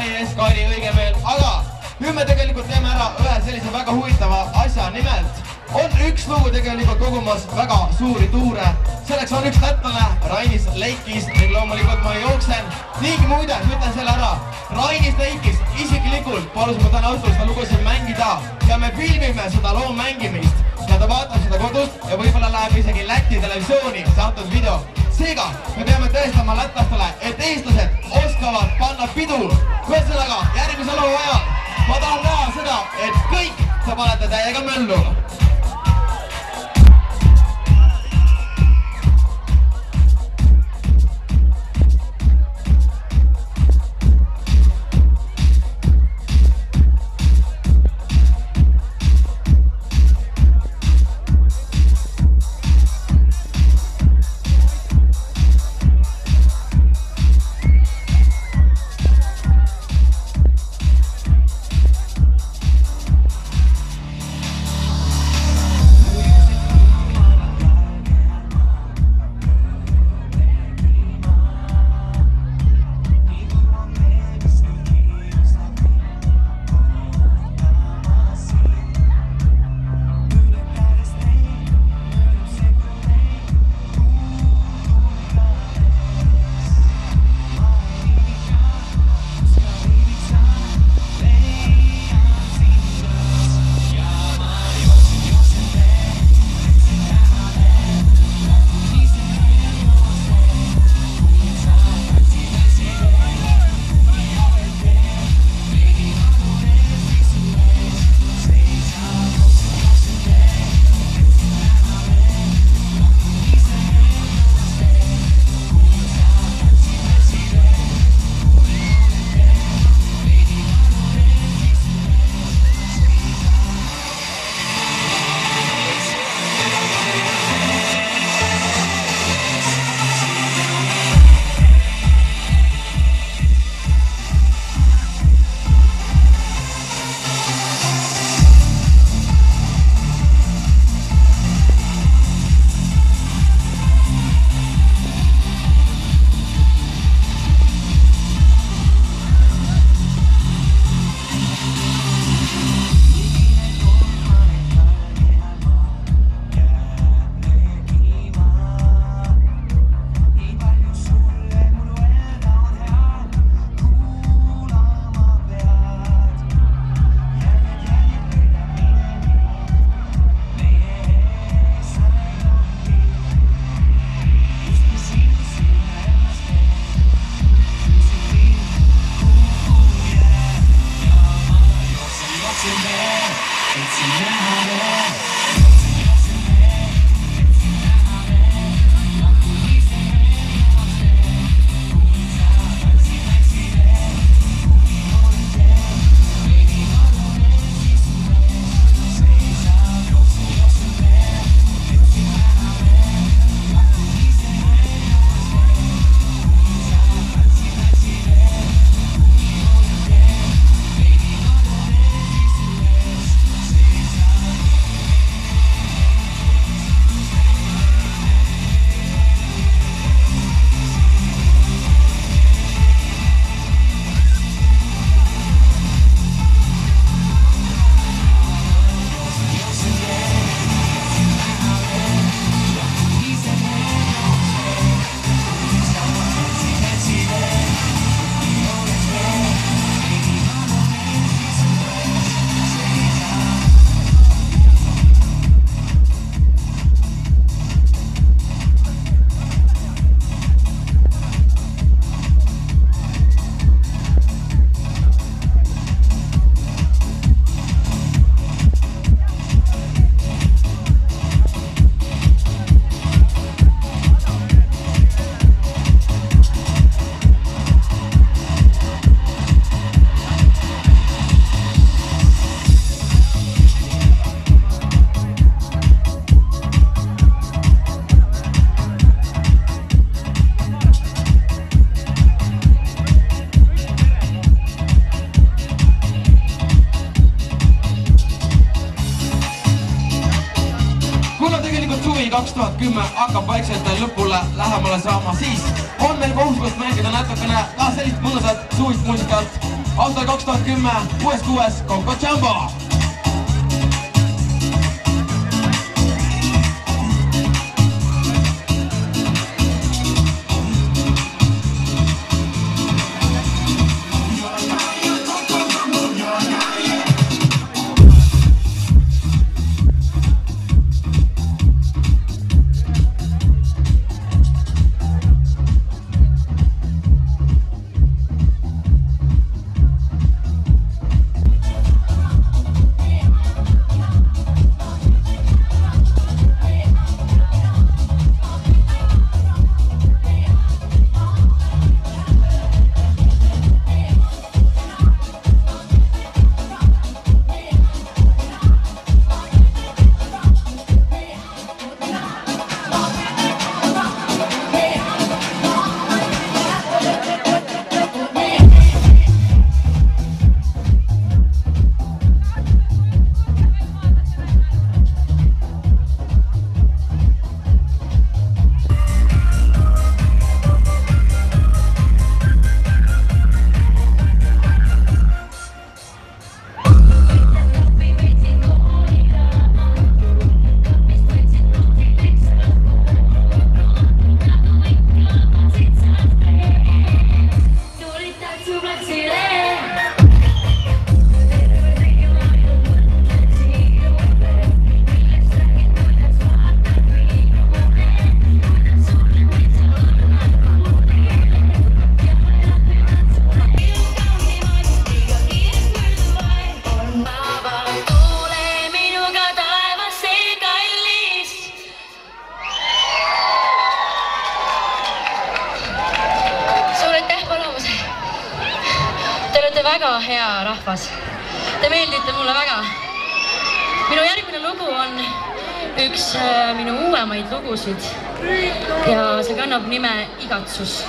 meie ees Kairi Õigemeel, aga nüüd me tegelikult teeme ära ühe sellise väga huvitava asja, nimelt on üks lugu tegelikult kogumas väga suuri tuure. Selleks on üks lätlane, Rainis Leikis, ning loomulikult ma jooksen. Ning muide, ütlen selle ära, Rainis Leikis isiklikult palus ma täna õhtul seda lugu siin mängida ja me filmime seda loo mängimist ja ta vaatab seda kodust ja võib-olla läheb isegi Läti televisiooni see antud video. Seega me peame tõestama lätlastele, et eestlased oskavad panna pidu. Ühesõnaga, järgmise loo ajal ma tahan näha seda, et kõik te panete täiega möllu. 10 hakkab vaikselt lõpule lähemale saama, siis on meil kohustus mängida natukene ka sellist mõnusat suvist muusikat. Aastal 2010 6.6 Coco Jumbo. Väga hea rahvas. Te meeldite mulle väga. Minu järgmine lugu on üks minu uuemaid lugusid ja see kannab nime Igatsus.